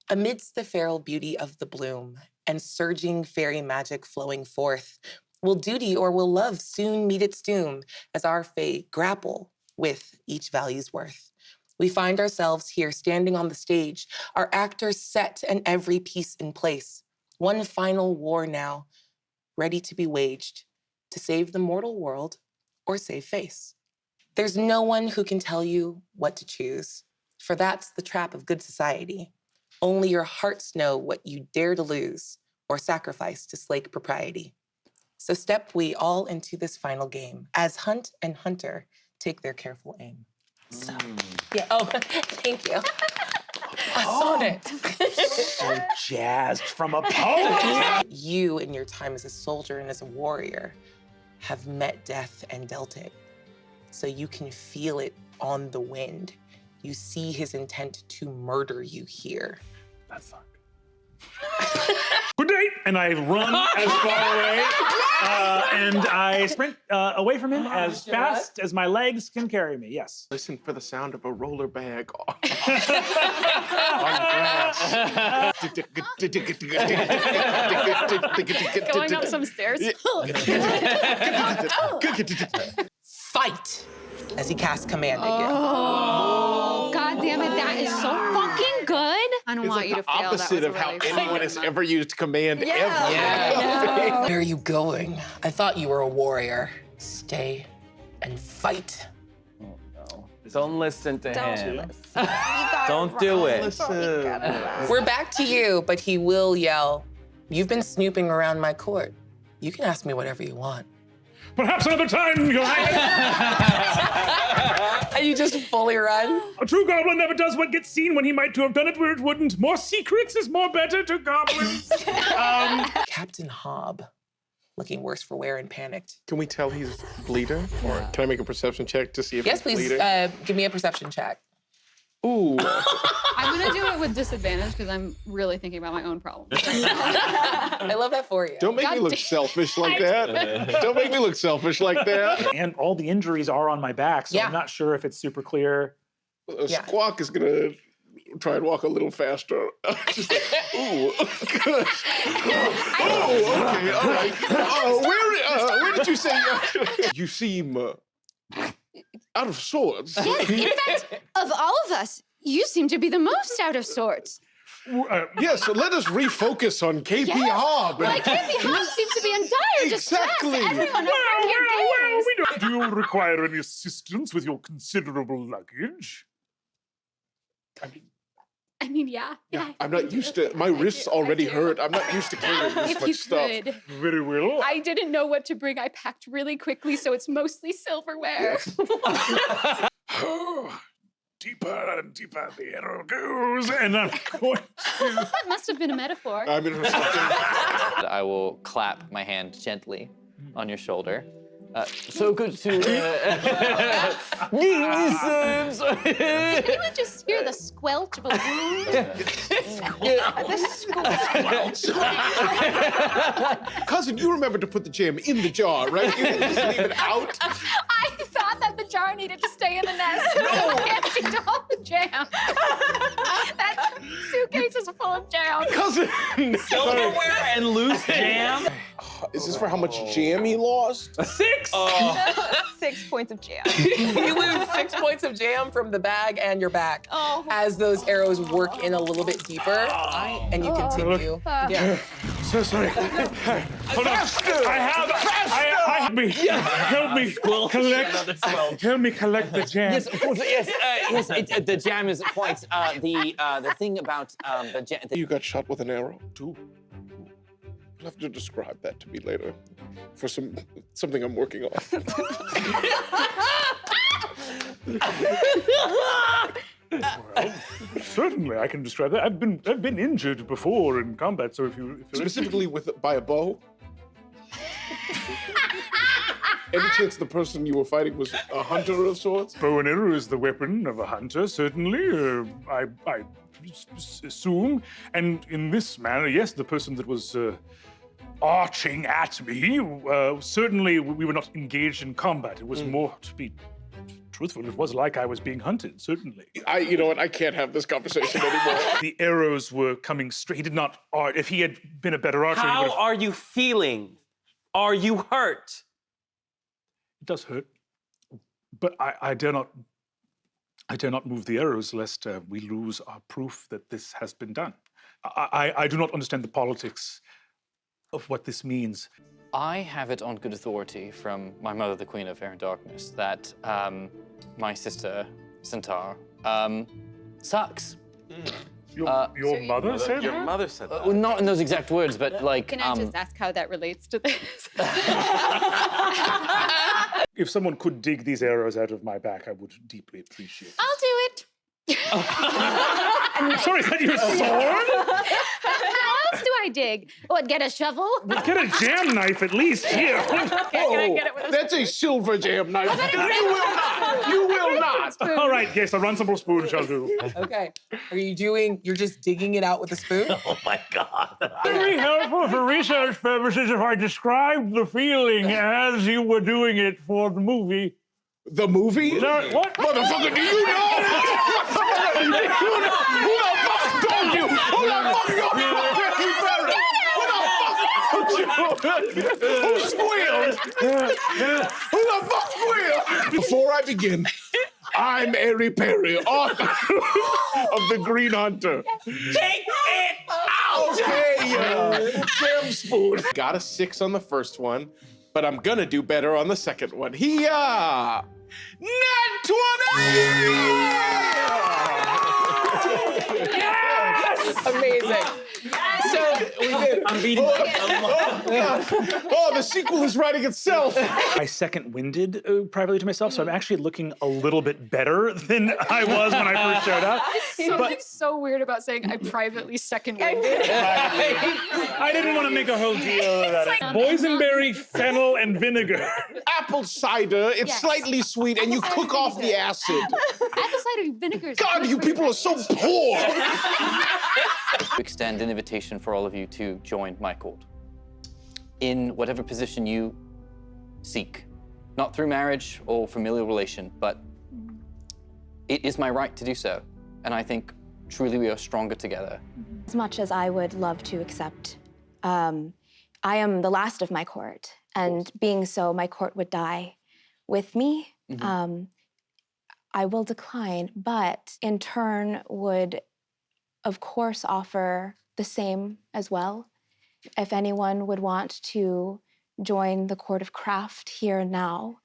Amidst the feral beauty of the bloom and surging fairy magic flowing forth, will duty or will love soon meet its doom as our fate grapple with each value's worth? We find ourselves here standing on the stage, our actors set and every piece in place. One final war now, ready to be waged to save the mortal world or save face. There's no one who can tell you what to choose, for that's the trap of good society. Only your hearts know what you dare to lose or sacrifice to slake propriety. So step we all into this final game as hunt and hunter take their careful aim. So, yeah, thank you. I saw it. So jazzed from a poet. You, in your time as a soldier and as a warrior, have met death and dealt it. So you can feel it on the wind. You see his intent to murder you here. That sucked. Good day, and I run as far away, and I sprint away from him as fast as my legs can carry me, yes. Listen for the sound of a roller bag on Going up some stairs. Fight! As he casts command at you. Oh, God damn it, that is so fucking good. I don't want you to fail. Opposite of how anyone has ever used command ever. Yeah. Where are you going? I thought you were a warrior. Stay and fight. Oh, no. Don't listen to him. Listen. Don't do it. We're back to you, but he will yell, "You've been snooping around my court. You can ask me whatever you want." Perhaps another time, Your Highness. And you just fully run? A true goblin never does what gets seen when he might to have done it where it wouldn't. More secrets is more better to goblins. Captain Hobb, looking worse for wear and panicked. Can we tell he's bleeding? Or can I make a perception check to see if Yes, he's please, bleeding? give me a perception check. Ooh. I'm gonna do it with disadvantage because I'm really thinking about my own problems. I love that for you. Don't make me look selfish like that. Don't make me look selfish like that. And all the injuries are on my back, so I'm not sure if it's super clear. Squawk is gonna try and walk a little faster. Just like, ooh. Oh, okay, all right. Where did you say you seem out of sorts? Yes, in fact, of all of us, you seem to be the most out of sorts. Yes, so let us refocus on KP Hobb. Well, KP Hobb seems to be in dire distress. Everyone Do you require any assistance with your considerable luggage? I mean, yeah. I'm not used to, my wrists already hurt. I'm not used to carrying this much stuff. Very well. I didn't know what to bring. I packed really quickly, so it's mostly silverware. Deeper and deeper the arrow goes, and I'm going to... That must have been a metaphor. I mean, I will clap my hand gently on your shoulder. So good to meet you, Sims. Did anyone just hear the squelch of a wound? Cousin, you remember to put the jam in the jar, right? You didn't just leave it out. I thought that the jar needed to stay in the nest. No! I emptied all the jam. That suitcase is full of jam. Cousin! Silverware and loose jam? Is this for how much jam he lost? 6! 6 points of jam. You lose 6 points of jam from the bag and your back as those arrows work in a little bit deeper, and you continue. So sorry. Hold on. Help me. Help me collect the jam. Yes, of course. Yes. The jam is quite the thing about the jam. You got shot with an arrow, too? You'll have to describe that to me later for something I'm working on. Well, certainly, I can describe that. I've been injured before in combat, so if you Specifically by a bow? Any chance the person you were fighting was a hunter of sorts? bow and arrow is the weapon of a hunter, certainly. I assume, and in this manner, yes, the person that was arching at me, certainly we were not engaged in combat. It was more to be truthful, it was like I was being hunted, certainly. You know what? I can't have this conversation anymore. The arrows were coming straight. He did not art. If he had been a better archer, he How would have... are you feeling? Are you hurt? It does hurt, but I dare not move the arrows lest we lose our proof that this has been done. I do not understand the politics of what this means. I have it on good authority from my mother, the Queen of Air and Darkness, that my sister, Centaur, sucks. Your mother said Your that? mother said that. Well, not in those exact words, but like... Can I just ask how that relates to this? If someone could dig these arrows out of my back, I would deeply appreciate it. I'll do it. Sorry, is that your sword? How else do I dig? What, get a shovel? Get a jam knife at least here. Can I get it with a That's a silver jam knife. You will not. You will not. All right, yes, a runcible spoon shall do. Okay. You're just digging it out with a spoon? Oh my God. Very helpful for research purposes if I described the feeling as you were doing it for the movie. The movie? What? Motherfucker, do you know? Who the fuck told you? Who the fuck told you? Who squealed? Who the fuck squealed? Before I begin, I'm Ari Perry, author of The Green Hunter. Take it out! Okay, jam spoon. Got a 6 on the first one, but I'm gonna do better on the second one. Hiya! Net 20! Yes! Amazing. So We did. I'm beating Oh, the sequel is writing itself. I second-winded privately to myself, so I'm actually looking a little bit better than I was when I first showed up. Something so weird about saying I privately second-winded. I didn't want to make a whole deal about it. Boysenberry, fennel, and vinegar. Apple cider, it's Yes. slightly sweet, and you Apple cider cook off the vinegar. acid. Apple cider vinegar. is God, good you for people your are so breakfast. poor. extend an invitation for all of you to join my court in whatever position you seek. Not through marriage or familial relation, but it is my right to do so. And I think truly we are stronger together. As much as I would love to accept, I am the last of my court, and being so, my court would die with me. I will decline, but in turn would, of course, offer the same as well. If anyone would want to join the court of craft here and now,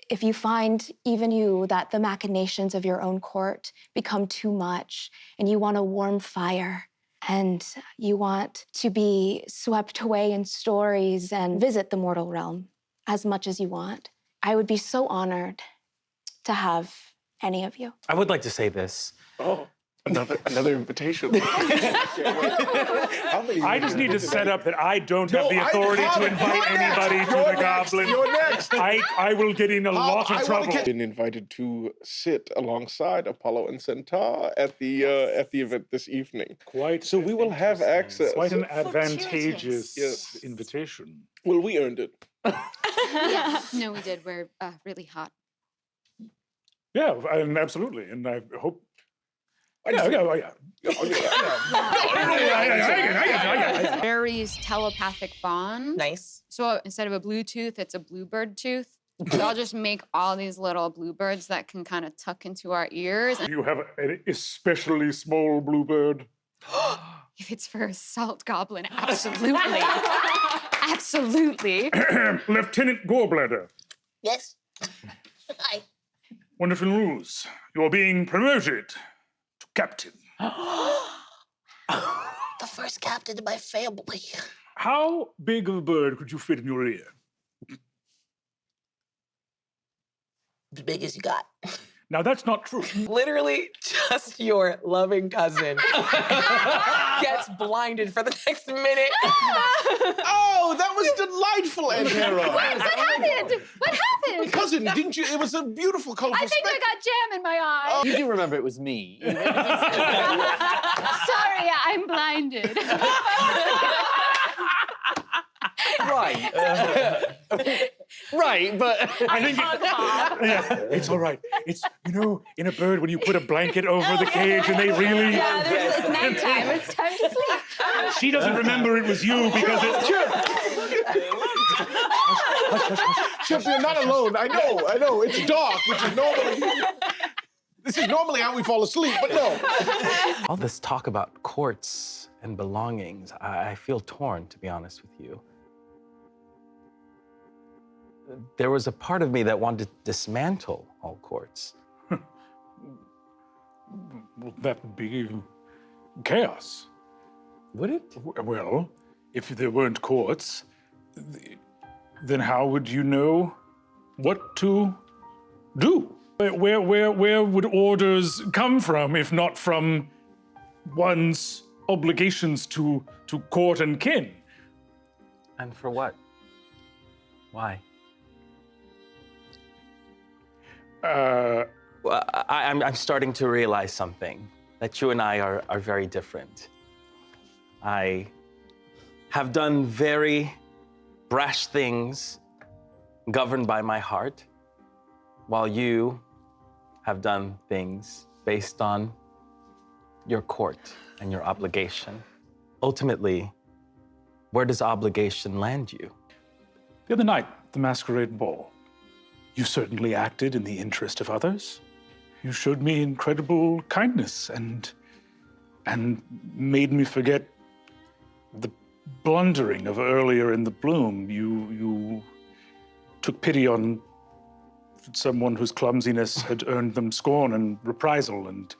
if you find, even you, that the machinations of your own court become too much and you want a warm fire and you want to be swept away in stories and visit the mortal realm as much as you want, I would be so honored to have any of you. I would like to say this. Oh, another invitation. I just need to set up that I don't have the authority to invite anybody to the goblin. You're next. I will get in a lot of trouble. Been invited to sit alongside Apollo and Centaur at the event this evening. Quite. So we will have access. Quite an advantageous Yes. invitation. Well, we earned it. Yeah, no, we did. We're really hot. Yeah, absolutely, and I hope. Barry's telepathic bond. Nice. So instead of a blue tooth, it's a bluebird tooth. So I'll just make all these little bluebirds that can kind of tuck into our ears. You have an especially small bluebird. If it's for a salt goblin, absolutely. Absolutely. Lieutenant Gorebladder. Yes. Hi. Wonderful news. You're being promoted to captain. The first captain of my family. How big of a bird could you fit in your ear? As big as you got. Now, that's not true. Literally, just your loving cousin gets blinded for the next minute. Oh, that was delightful, Aunt Hera. What happened? What happened? Cousin, didn't you? It was a beautiful, colorful I think I got jam in my eye. You do remember it was me. Sorry, I'm blinded. Right. Right, but I think yeah, it's all right. It's, you know, in a bird when you put a blanket over the cage and they really... It's nighttime. It's time to sleep. She doesn't remember it was you because it's... Chip, you're not alone. I know. It's dark, which is normally... This is normally how we fall asleep, but no. all this talk about courts and belongings, I feel torn, to be honest with you. There was a part of me that wanted to dismantle all courts. Well, that would be chaos. Would it? Well, if there weren't courts, then how would you know what to do? Where would orders come from if not from one's obligations to court and kin? And for what? Why? Well, I'm starting to realize something, that you and I are very different. I have done very brash things governed by my heart, while you have done things based on your court and your obligation. Ultimately, where does obligation land you? The other night, the masquerade ball. You certainly acted in the interest of others. You showed me incredible kindness and made me forget the blundering of earlier in the bloom. You took pity on someone whose clumsiness had earned them scorn and reprisal, and...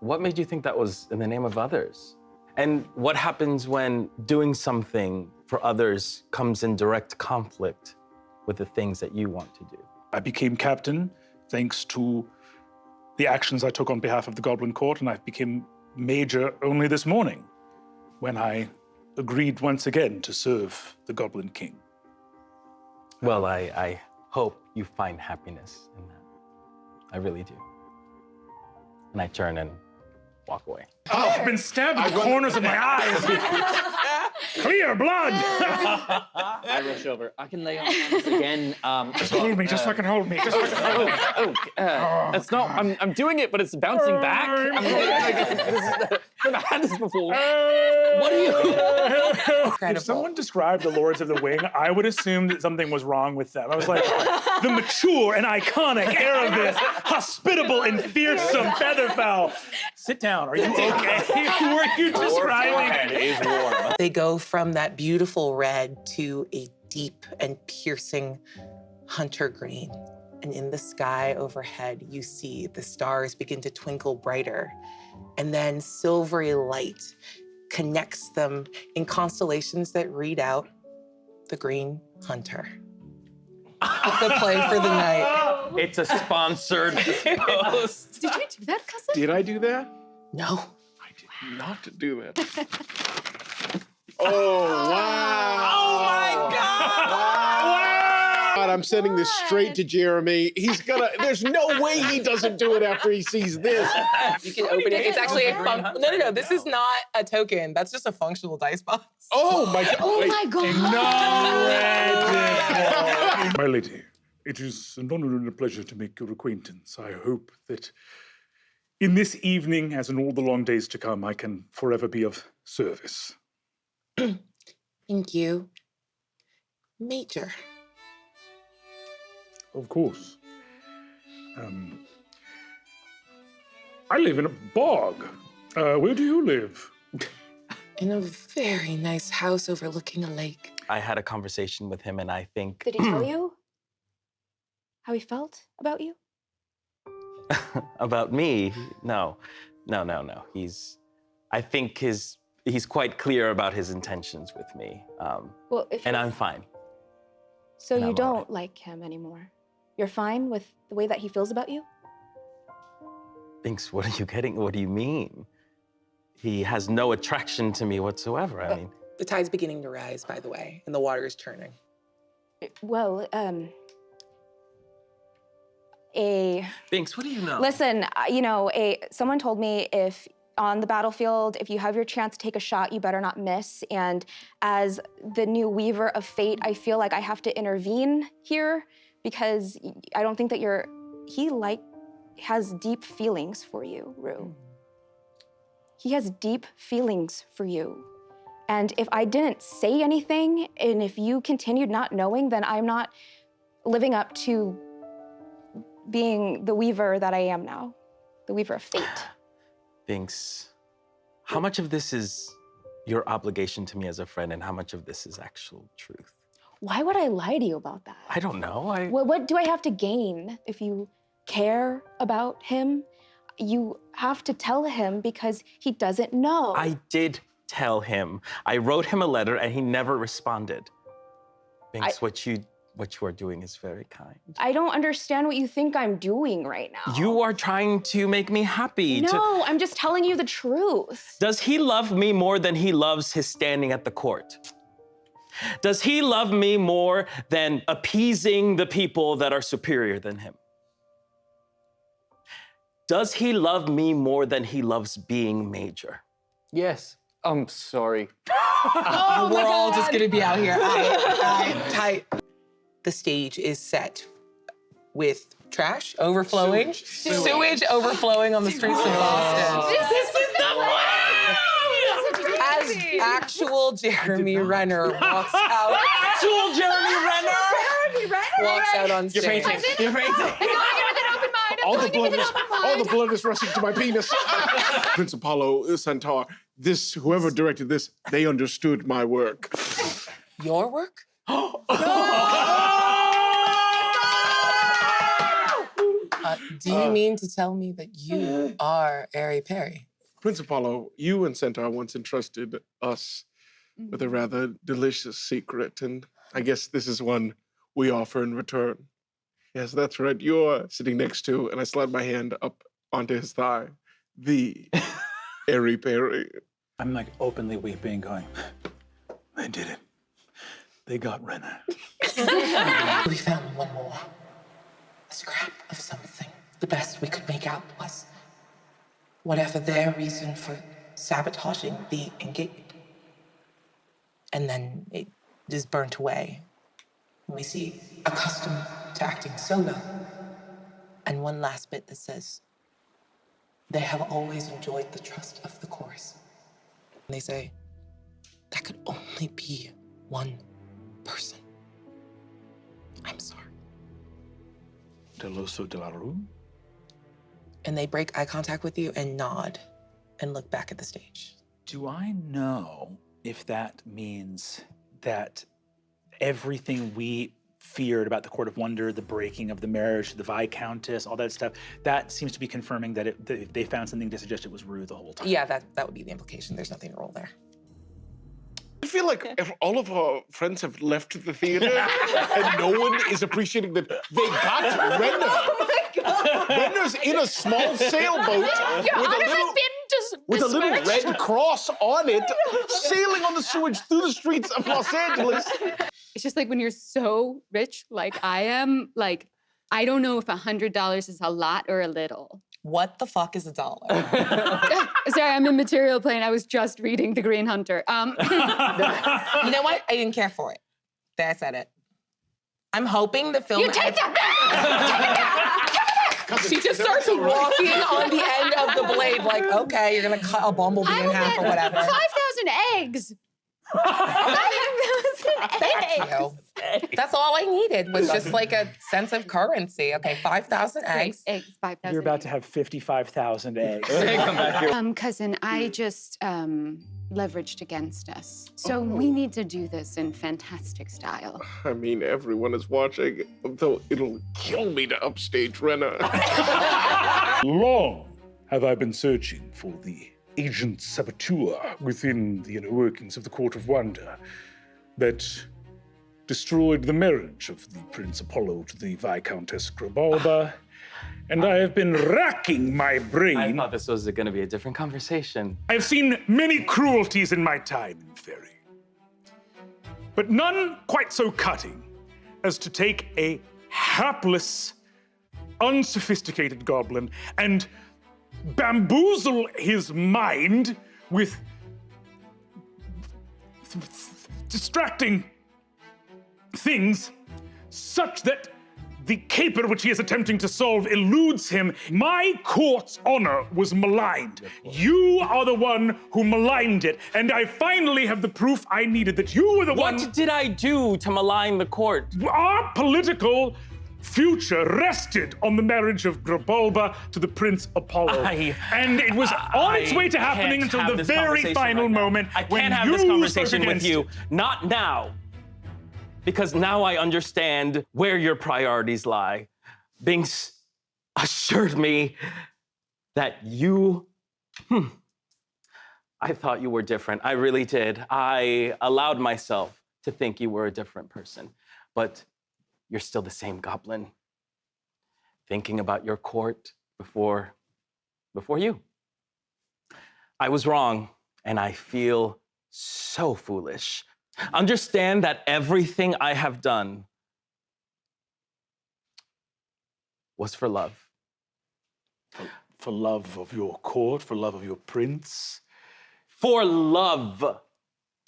What made you think that was in the name of others? And what happens when doing something for others comes in direct conflict with the things that you want to do? I became captain thanks to the actions I took on behalf of the Goblin Court, and I became major only this morning when I agreed once again to serve the Goblin King. Well, I hope you find happiness in that. I really do. And I turn and walk away. Oh, I've been stabbed in the corners of my eyes. Clear blood. I rush over. I can lay on hands again. Just hold me, just fucking hold me. Just fucking hold me. That's not. I'm doing it, but it's bouncing back. I've never had this before. What are you? If someone described the Lords of the Wing, I would assume that something was wrong with them. I was like, the mature and iconic Erebus, hospitable and fearsome Featherfowl. Sit down. Are you okay? Who are you describing? Is warm. They go from that beautiful red to a deep and piercing hunter green. And in the sky overhead, you see the stars begin to twinkle brighter. And then silvery light connects them in constellations that read out the Green Hunter. The play for the night. It's a sponsored post. Did you do that, cousin? Did I do that? No. I did not do that. Oh, wow. Oh my God! God, I'm sending this straight to Jeremy. He's gonna, there's no way he doesn't do it after he sees this. You can open it. It's actually a no. This is not a token. That's just a functional dice box. Oh my God. Oh Wait. my God. My lady, it is an honor and a pleasure to make your acquaintance. I hope that in this evening, as in all the long days to come, I can forever be of service. Thank you, Major. Of course. I live in a bog. Where do you live? In a very nice house overlooking a lake. I had a conversation with him, and I think... Did he tell you how he felt about you? About me? No. I think he's quite clear about his intentions with me. Well, if And he's- I'm fine. So and you I'm don't alright. like him anymore? You're fine with the way that he feels about you? Thinks, what are you getting? What do you mean? He has no attraction to me whatsoever. I mean, The tide's beginning to rise, by the way, and the water is turning. Well, Binks, what do you know? listen, someone told me if on the battlefield, if you have your chance to take a shot, you better not miss. And as the new weaver of fate, I feel like I have to intervene here because I don't think that he has deep feelings for you, Rue. He has deep feelings for you. And if I didn't say anything, and if you continued not knowing, then I'm not living up to being the weaver that I am now, the weaver of fate. Binks, how much of this is your obligation to me as a friend and how much of this is actual truth? Why would I lie to you about that? I don't know. What do I have to gain if you care about him? You have to tell him because he doesn't know. I did tell him. I wrote him a letter and he never responded. Binks, what you are doing is very kind. I don't understand what you think I'm doing right now. You are trying to make me happy. No, I'm just telling you the truth. Does he love me more than he loves his standing at the court? Does he love me more than appeasing the people that are superior than him? Does he love me more than he loves being major? Yes. I'm sorry. We're all just gonna be out here. Tight. The stage is set with trash overflowing, sewage overflowing on the streets of Boston. This is the way! As actual Jeremy Renner walks out. Actual Jeremy Renner! Walks out on stage. You're fainting. I'm going in with an open mind. I'm going in with an open mind. All the blood is rushing to my penis. Prince Apollo, Centaur, whoever directed this, they understood my work. Your work? Do you mean to tell me that you are Airy Perry? Prince Apollo, you and Centaur once entrusted us with a rather delicious secret, and I guess this is one we offer in return. Yes, that's right. You're sitting next to, and I slide my hand up onto his thigh, the Airy Perry. I'm like openly weeping, going, they did it. They got Renner. We found one more. A scrap of something. The best we could make out was whatever their reason for sabotaging the engagement. And then it is burnt away. We see accustomed to acting solo. And one last bit that says, they have always enjoyed the trust of the chorus. And they say, that could only be one person. I'm sorry. Del oso de la rue? And they break eye contact with you and nod and look back at the stage. Do I know if that means that everything we feared about the Court of Wonder, the breaking of the marriage, the Viscountess, all that stuff, that seems to be confirming that they found something to suggest it was Rue the whole time? Yeah, that would be the implication. There's nothing to roll there. I feel like if all of our friends have left the theater and no one is appreciating that they got Renner. Oh my God. Renner's in a small sailboat with a little red cross on it, sailing on the sewage through the streets of Los Angeles. It's just like when you're so rich, like I am, like, I don't know if $100 is a lot or a little. What the fuck is a dollar? Sorry, I'm in material plane. I was just reading The Green Hunter. You know what? I didn't care for it. That's at it. I'm hoping the film. You take that back! She just starts walking on the end of the blade, like, okay, you're gonna cut a bumblebee in half or whatever. 5,000 eggs. 5,000 Thank you. That's all I needed was just like a sense of currency. Okay, 5,000 eggs. Eggs, 5,000. You're about to have 55,000 eggs. Come back here. Cousin, I just leveraged against us. So we need to do this in fantastic style. I mean, everyone is watching, though it'll kill me to upstage Renner. Long have I been searching for the agent saboteur within the inner workings of the Court of Wonder that destroyed the marriage of the Prince Apollo to the Viscountess Grabalba, and I have been racking my brain. I thought this was going to be a different conversation. I have seen many cruelties in my time in Ferry, but none quite so cutting as to take a hapless, unsophisticated goblin and bamboozle his mind with distracting things such that the caper which he is attempting to solve eludes him. My court's honor was maligned. You are the one who maligned it, and I finally have the proof I needed that you were the one. What did I do to malign the court? Our political future rested on the marriage of Grabulba to the Prince Apollo. And it was on its way to happening can't until have the this very conversation final right now. moment I when can't have you this conversation spoke with against you. it. Not now. Because now I understand where your priorities lie. Binks assured me that you... I thought you were different. I really did. I allowed myself to think you were a different person. But you're still the same goblin. Thinking about your court before you. I was wrong, and I feel so foolish. Understand that everything I have done was for love. For love of your court, for love of your prince. For love.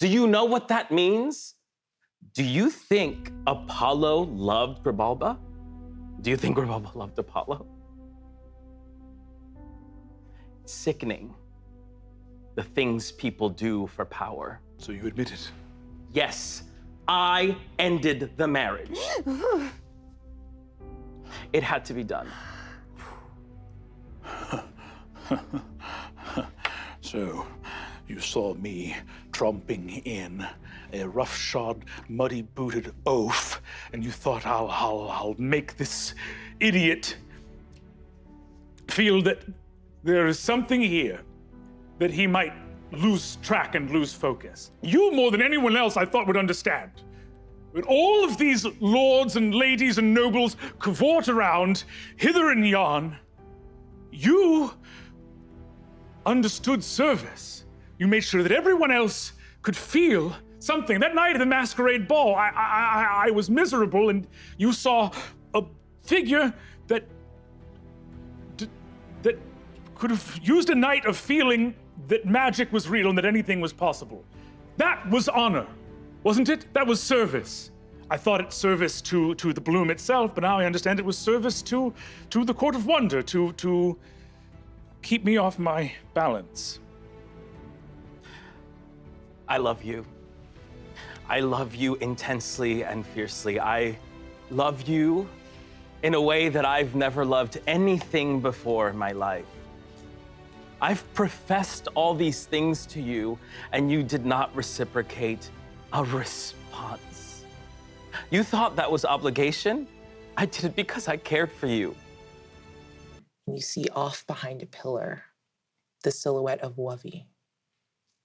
Do you know what that means? Do you think Apollo loved Grabulba? Do you think Grabulba loved Apollo? It's sickening, the things people do for power. So you admit it? Yes, I ended the marriage. It had to be done. So, you saw me tromping in a roughshod, muddy-booted oaf, and you thought, I'll make this idiot feel that there is something here that he might lose track and lose focus. You, more than anyone else, I thought would understand. But all of these lords and ladies and nobles cavort around, hither and yon. You understood service. You made sure that everyone else could feel something. That night at the masquerade ball, I was miserable, and you saw a figure that could have used a night of feeling that magic was real and that anything was possible. That was honor, wasn't it? That was service. I thought it service to the bloom itself, but now I understand it was service to the Court of Wonder, to keep me off my balance. I love you. I love you intensely and fiercely. I love you in a way that I've never loved anything before in my life. I've professed all these things to you, and you did not reciprocate a response. You thought that was obligation? I did it because I cared for you. You see off behind a pillar the silhouette of Wavi,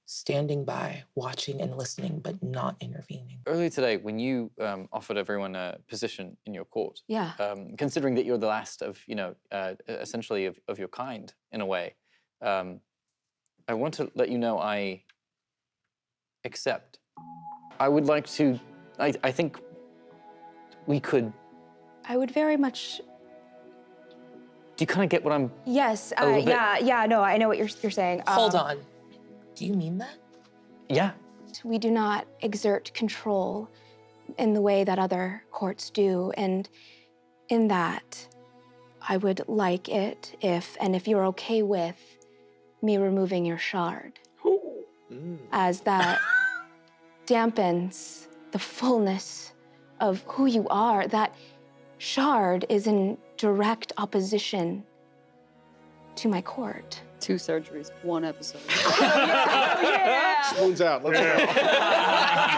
standing by, watching and listening, but not intervening. Earlier today, when you offered everyone a position in your court, Yeah. Considering that you're the last of, essentially of your kind, in a way, I want to let you know I accept. I would like to, I think we could... I would very much... Do you kind of get what I'm... Yes, A little bit. yeah, no, I know what you're saying. Hold on. Do you mean that? Yeah. We do not exert control in the way that other courts do, and in that, I would like it if you're okay with me removing your shard, as that dampens the fullness of who you are. That shard is in direct opposition to my court. 2 surgeries, 1 episode. Spoons out. Let's go.